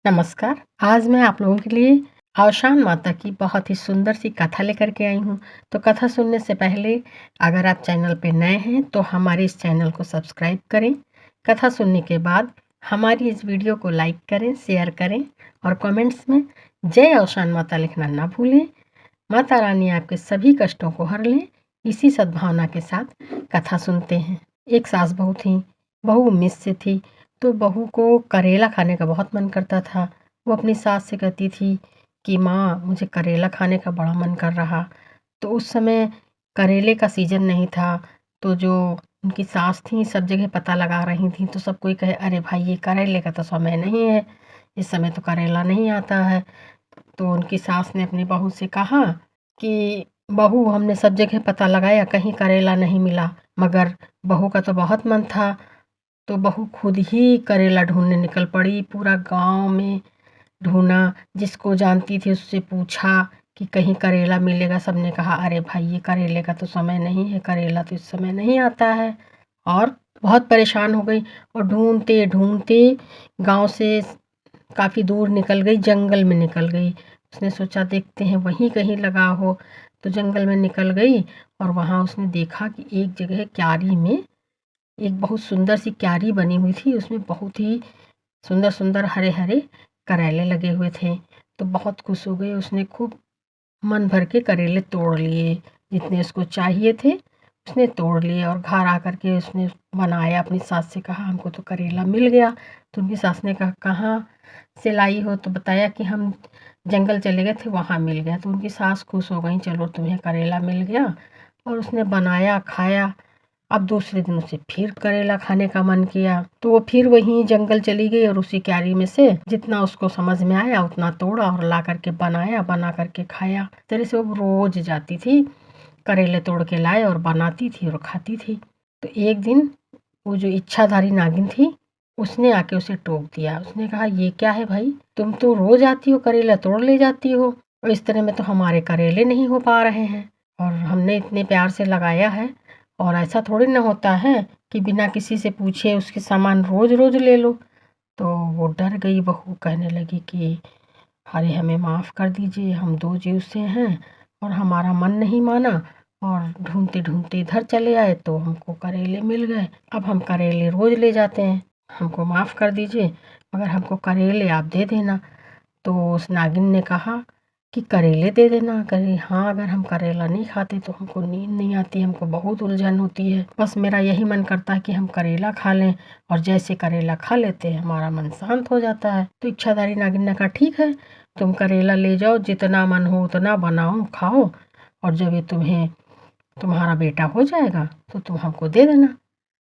नमस्कार। आज मैं आप लोगों के लिए आशान माता की बहुत ही सुंदर सी कथा लेकर के आई हूँ। तो कथा सुनने से पहले अगर आप चैनल पे नए हैं तो हमारे इस चैनल को सब्सक्राइब करें। कथा सुनने के बाद हमारी इस वीडियो को लाइक करें, शेयर करें और कमेंट्स में जय आशान माता लिखना ना भूलें। माता रानी आपके सभी कष्टों को हर लें। इसी सद्भावना के साथ कथा सुनते हैं। एक सास बहू थी। बहू उम्मीद से थी, तो बहू को करेला खाने का बहुत मन करता था। वो अपनी सास से कहती थी कि माँ, मुझे करेला खाने का बड़ा मन कर रहा। तो उस समय करेले का सीज़न नहीं था, तो जो उनकी सास थी सब जगह पता लगा रही थी, तो सब कोई कहे अरे भाई, ये करेले का तो समय नहीं है, इस समय तो करेला नहीं आता है। तो उनकी सास ने अपनी बहू से कहा कि बहू, हमने सब जगह पता लगाया, कहीं करेला नहीं मिला। मगर बहू का तो बहुत मन था, तो बहू खुद ही करेला ढूंढने निकल पड़ी। पूरा गांव में ढूंढा, जिसको जानती थी उससे पूछा कि कहीं करेला मिलेगा। सबने कहा अरे भाई, ये करेले का तो समय नहीं है, करेला तो इस समय नहीं आता है। और बहुत परेशान हो गई और ढूंढते ढूंढते गांव से काफ़ी दूर निकल गई, जंगल में निकल गई। उसने सोचा देखते हैं वहीं कहीं लगा हो, तो जंगल में निकल गई और वहाँ उसने देखा कि एक जगह क्यारी में एक बहुत सुंदर सी क्यारी बनी हुई थी। उसमें बहुत ही सुंदर सुंदर हरे हरे करेले लगे हुए थे। तो बहुत खुश हो गई, उसने खूब मन भर के करेले तोड़ लिए। जितने उसको चाहिए थे उसने तोड़ लिए और घर आकर के उसने बनाया। अपनी सास से कहा हमको तो करेला मिल गया। तो उनकी सास ने कहा कहाँ से लाई हो? तो बताया कि हम जंगल चले गए थे, वहाँ मिल गया। तो उनकी सास खुश हो गई, चलो तुम्हें करेला मिल गया। और उसने बनाया, खाया। अब दूसरे दिन उसे फिर करेला खाने का मन किया, तो वो फिर वहीं जंगल चली गई और उसी क्यारी में से जितना उसको समझ में आया उतना तोड़ा और ला करके बनाया, बना करके खाया। इस तरह से वो रोज जाती थी, करेले तोड़ के लाए और बनाती थी और खाती थी। तो एक दिन वो जो इच्छाधारी नागिन थी, उसने आके उसे टोक दिया। उसने कहा ये क्या है भाई, तुम तो रोज आती हो, करेला तोड़ ले जाती हो, और इस तरह में तो हमारे करेले नहीं हो पा रहे हैं, और हमने इतने प्यार से लगाया है। और ऐसा थोड़ी ना होता है कि बिना किसी से पूछे उसके सामान रोज रोज ले लो। तो वो डर गई। बहू कहने लगी कि अरे हमें माफ़ कर दीजिए, हम दो जीव से हैं और हमारा मन नहीं माना, और ढूंढते ढूंढते इधर चले आए तो हमको करेले मिल गए। अब हम करेले रोज ले जाते हैं, हमको माफ़ कर दीजिए, मगर हमको करेले आप दे देना। तो उस नागिन ने कहा कि करेले दे देना। कहे हाँ, अगर हम करेला नहीं खाते तो हमको नींद नहीं आती, हमको बहुत उलझन होती है। बस मेरा यही मन करता है कि हम करेला खा लें, और जैसे करेला खा लेते हैं हमारा मन शांत हो जाता है। तो इच्छाधारी नागिन ने कहा ठीक है, तुम करेला ले जाओ, जितना मन हो उतना बनाओ, खाओ, और जब ये तुम्हारा बेटा हो जाएगा तो तुम हमको दे देना।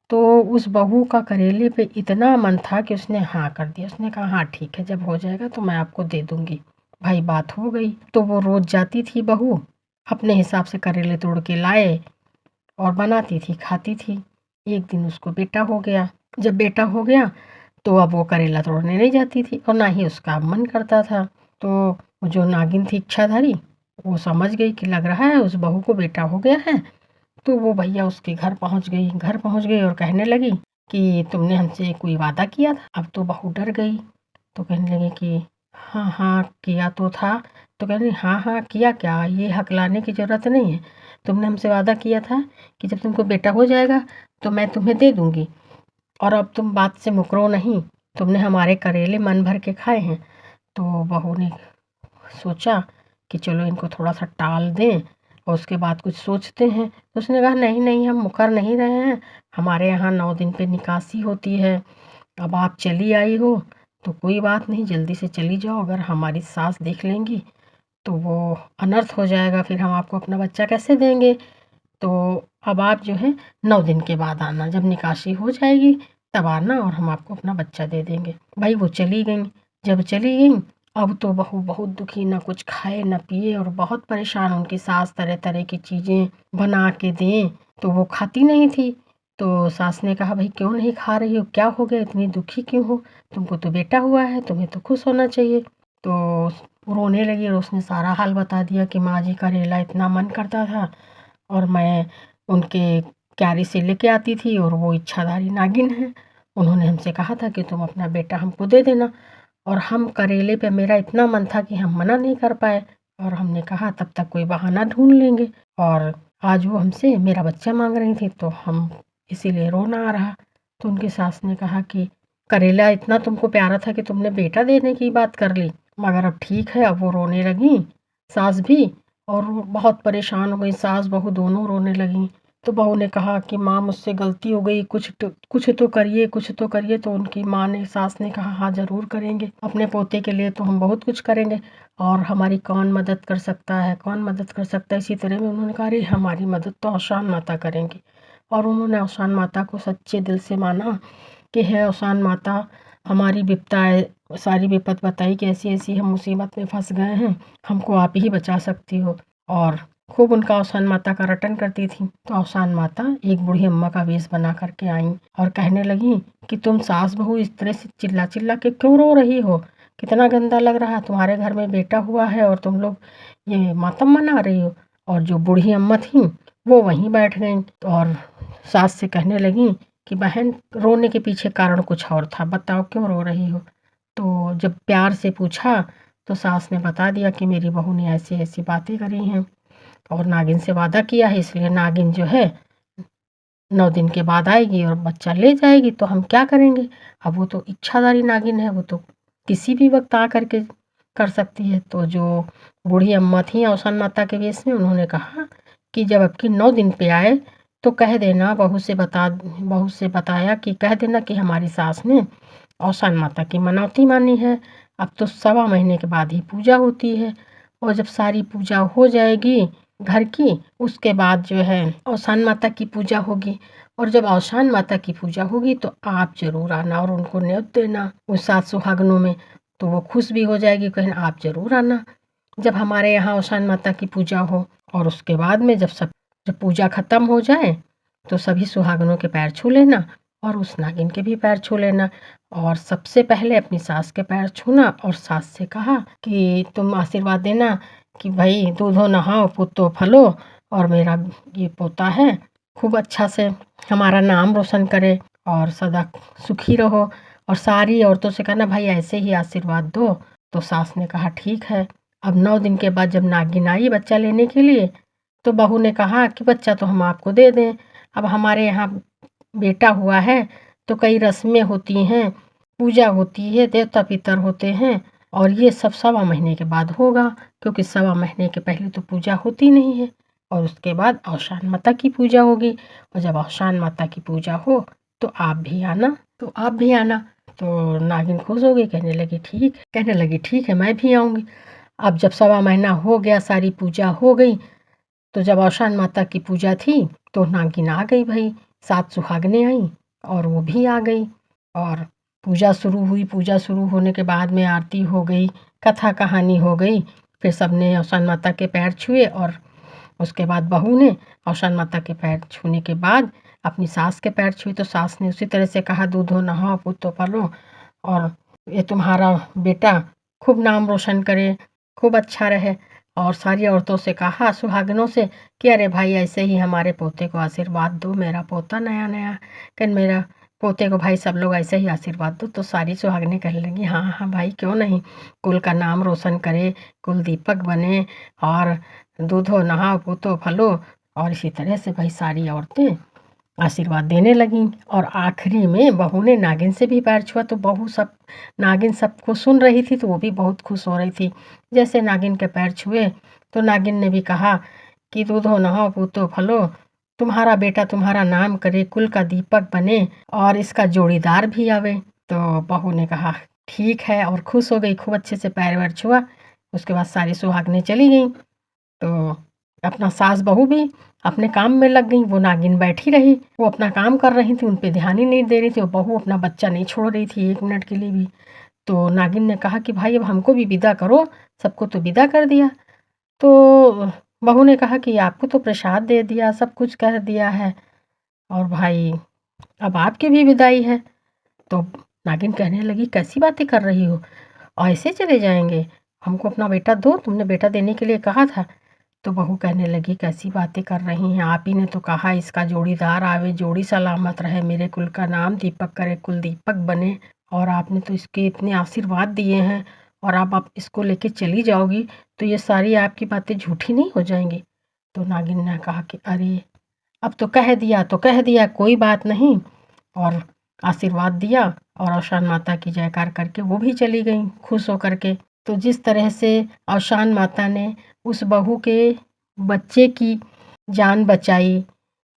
तो उस बहू का करेले पे इतना मन था कि उसने हाँ कर दिया। उसने कहा हाँ ठीक है, जब हो जाएगा तो मैं आपको दे दूंगी। भाई बात हो गई। तो वो रोज जाती थी बहू, अपने हिसाब से करेले तोड़ के लाए और बनाती थी, खाती थी। एक दिन उसको बेटा हो गया। जब बेटा हो गया तो अब वो करेला तोड़ने नहीं जाती थी और ना ही उसका मन करता था। तो वो जो नागिन थी इच्छाधारी, वो समझ गई कि लग रहा है उस बहू को बेटा हो गया है। तो वो भैया उसके घर पहुंच गई और कहने लगी कि तुमने हमसे कोई वादा किया था। अब तो बहू डर गई, तो कहने लगी कि हाँ हाँ किया तो था। तो कहने लगी हाँ हाँ किया क्या, ये हकलाने की ज़रूरत नहीं है। तुमने हमसे वादा किया था कि जब तुमको बेटा हो जाएगा तो मैं तुम्हें दे दूंगी, और अब तुम बात से मुकरो नहीं। तुमने हमारे करेले मन भर के खाए हैं। तो बहू ने सोचा कि चलो इनको थोड़ा सा टाल दें और उसके बाद कुछ सोचते हैं। तो उसने कहा नहीं नहीं, हम मुकर नहीं रहे हैं, हमारे यहाँ 9 दिन पे निकासी होती है। अब आप चली आई हो तो कोई बात नहीं, जल्दी से चली जाओ, अगर हमारी सास देख लेंगी तो वो अनर्थ हो जाएगा, फिर हम आपको अपना बच्चा कैसे देंगे। तो अब आप जो है 9 दिन के बाद आना, जब निकासी हो जाएगी तब आना और हम आपको अपना बच्चा दे देंगे। भाई वो चली गई। जब चली गई, अब तो बहू बहुत दुखी, ना कुछ खाए ना पिए और बहुत परेशान। उनकी सास तरह तरह की चीज़ें बना के दें तो वो खाती नहीं थी। तो सास ने कहा भाई क्यों नहीं खा रही हो, क्या हो गया, इतनी दुखी क्यों हो, तुमको तो बेटा हुआ है, तुम्हें तो खुश होना चाहिए। तो वो रोने लगी और उसने सारा हाल बता दिया कि माँ जी, करेला इतना मन करता था और मैं उनके क्यारी से लेके आती थी, और वो इच्छाधारी नागिन है, उन्होंने हमसे कहा था कि तुम अपना बेटा हमको दे देना। और हम करेले पे मेरा इतना मन था कि हम मना नहीं कर पाए और हमने कहा तब तक कोई बहाना ढूँढ लेंगे और आज वो हमसे मेरा बच्चा माँग रही थी तो हम इसीलिए रोना आ रहा। तो उनकी सास ने कहा कि करेला इतना तुमको प्यारा था कि तुमने बेटा देने की बात कर ली। मगर अब ठीक है, अब वो रोने लगी सास भी और वो बहुत परेशान हो गई, सास बहू दोनों रोने लगीं। तो बहू ने कहा कि माँ मुझसे गलती हो गई, कुछ तो करिए, कुछ तो करिए। तो उनकी माँ ने सास ने कहा हाँ ज़रूर करेंगे, अपने पोते के लिए तो हम बहुत कुछ करेंगे और हमारी कौन मदद कर सकता है, कौन मदद कर सकता है। इसी तरह में उन्होंने कहा अरे हमारी मदद तो औशान माता करेंगी और उन्होंने औशान माता को सच्चे दिल से माना कि है औशान माता, हमारी विपताएँ सारी विपत बताई कि ऐसी-ऐसी हम मुसीबत में फँस गए हैं, हमको आप ही बचा सकती हो। और खूब उनका औशान माता का रटन करती थीं। तो औशान माता एक बूढ़ी अम्मा का वेश बना कर के आईं और कहने लगीं कि तुम सास-बहू इस तरह से चिल्ला-चिल्ला के क्यों रो रही हो? कितना गंदा लग रहा है, तुम्हारे घर में बेटा हुआ है और तुम लोग ये मातम मना रही हो। और जो बूढ़ी अम्मा थीं, वो वहीं बैठ गईं और सास से कहने लगीं कि बहन रोने के पीछे कारण कुछ और था, बताओ क्यों रो रही हो? तो जब प्यार से पूछा तो सास ने बता दिया कि मेरी बहू ने ऐसी-ऐसी बातें करी हैं और नागिन से वादा किया है इसलिए नागिन जो है 9 दिन के बाद आएगी और बच्चा ले जाएगी तो हम क्या करेंगे? अब वो तो इच्छाधारी नागिन है, वो तो किसी भी वक़्त आ कर के कर सकती है। तो जो बूढ़ी अम्मा थीं औसान माता के वेश में उन्होंने कहा कि जब आपकी 9 दिन पे आए तो कह देना बहू से बताया कि कह देना कि हमारी सास ने औसान माता की मनौती मानी है। अब तो सवा महीने के बाद ही पूजा होती है और जब सारी पूजा हो जाएगी घर की, उसके बाद जो है औसान माता की पूजा होगी और जब औसान माता की पूजा होगी तो आप ज़रूर आना और उनको न्योत देना उस 7 सुहागनों में, तो वो खुश भी हो जाएगी, कहें आप ज़रूर आना जब हमारे यहाँ औसान माता की पूजा हो। और उसके बाद में जब पूजा ख़त्म हो जाए तो सभी सुहागनों के पैर छू लेना और उस नागिन के भी पैर छू लेना और सबसे पहले अपनी सास के पैर छूना और सास से कहा कि तुम आशीर्वाद देना कि भाई दूधो नहाओ पुतो फलो और मेरा ये पोता है खूब अच्छा से हमारा नाम रोशन करे और सदा सुखी रहो। और सारी औरतों से कहना भाई ऐसे ही आशीर्वाद दो। तो सास ने कहा ठीक है। अब 9 दिन के बाद जब नागिन आई बच्चा लेने के लिए तो बहू ने कहा कि बच्चा तो हम आपको दे दें, अब हमारे यहाँ बेटा हुआ है तो कई रस्में होती हैं, पूजा होती है, देवता पितर होते हैं और ये सब सवा महीने के बाद होगा क्योंकि सवा महीने के पहले तो पूजा होती नहीं है और उसके बाद औशान माता की पूजा होगी और जब औशान माता की पूजा हो तो आप भी आना, तो आप भी आना। तो नागिन खुश हो गई, कहने लगी ठीक है मैं भी आऊँगी। अब जब सवा महीना हो गया, सारी पूजा हो गई, तो जब औशान माता की पूजा थी तो नागिन आ गई भई, 7 सुहागनें आईं और वो भी आ गई और पूजा शुरू हुई। पूजा शुरू होने के बाद में आरती हो गई, कथा कहानी हो गई, फिर सबने औशान माता के पैर छुए और उसके बाद बहू ने औशान माता के पैर छूने के बाद अपनी सास के पैर छुए तो सास ने उसी तरह से कहा दूधो नहाओ पुतो पलो और ये तुम्हारा बेटा खूब नाम रोशन करे, खूब अच्छा रहे। और सारी औरतों से कहा सुहागनों से कि अरे भाई ऐसे ही हमारे पोते को आशीर्वाद दो, मेरा पोता नया-नया मेरा पोते को भाई सब लोग ऐसे ही आशीर्वाद दो। तो सारी सुहागनें कहने लगी हाँ, हाँ भाई क्यों नहीं, कुल का नाम रोशन करे, कुल दीपक बने और दूधो नहाओ पूतो फलो। और इसी तरह से भाई सारी औरतें आशीर्वाद देने लगीं और आखिरी में बहू ने नागिन से भी पैर छुआ तो नागिन सबको सुन रही थी तो वो भी बहुत खुश हो रही थी। जैसे नागिन के पैर छुए तो नागिन ने भी कहा कि दूधो नहाओ पूतो फलो, तुम्हारा बेटा तुम्हारा नाम करे, कुल का दीपक बने और इसका जोड़ीदार भी आवे। तो बहू ने कहा ठीक है और खुश हो गई, खूब अच्छे से पैर वैर छुआ। उसके बाद सारी सुहागनें चली गईं। तो अपना सास बहू भी अपने काम में लग गईं, वो नागिन बैठी रही, वो अपना काम कर रही थी, उन पे ध्यान ही नहीं दे रही थी और बहू अपना बच्चा नहीं छोड़ रही थी 1 मिनट के लिए भी। तो नागिन ने कहा कि भाई अब हमको भी विदा करो, सबको तो विदा कर दिया। तो बहू ने कहा कि आपको तो प्रसाद दे दिया, सब कुछ कह दिया है और भाई अब आपकी भी विदाई है। तो नागिन कहने लगी कैसी बातें कर रही हो, ऐसे चले जाएंगे, हमको अपना बेटा दो, तुमने बेटा देने के लिए कहा था। तो बहू कहने लगी कैसी बातें कर रही हैं, आप ही ने तो कहा इसका जोड़ीदार आवे, जोड़ी सलामत रहे, मेरे कुल का नाम दीपक करे, कुल दीपक बने और आपने तो इसके इतने आशीर्वाद दिए हैं और अब आप इसको लेके चली जाओगी तो ये सारी आपकी बातें झूठी नहीं हो जाएंगी। तो नागिन ने कहा कि अरे अब तो कह दिया कोई बात नहीं, और आशीर्वाद दिया और औशान माता की जयकार करके वो भी चली गई खुश होकर के। तो जिस तरह से औशान माता ने उस बहू के बच्चे की जान बचाई,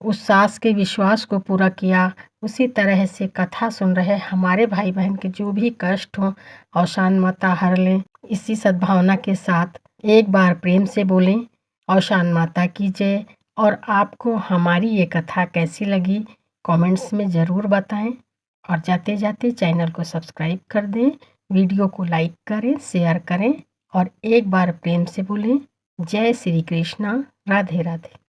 उस सास के विश्वास को पूरा किया, उसी तरह से कथा सुन रहे हमारे भाई बहन के जो भी कष्ट हों औशान माता हर लें। इसी सद्भावना के साथ एक बार प्रेम से बोलें औशान माता की जय। और आपको हमारी ये कथा कैसी लगी कमेंट्स में ज़रूर बताएं, और जाते जाते चैनल को सब्सक्राइब कर दें, वीडियो को लाइक करें, शेयर करें और एक बार प्रेम से बोलें जय श्री कृष्णा, राधे राधे।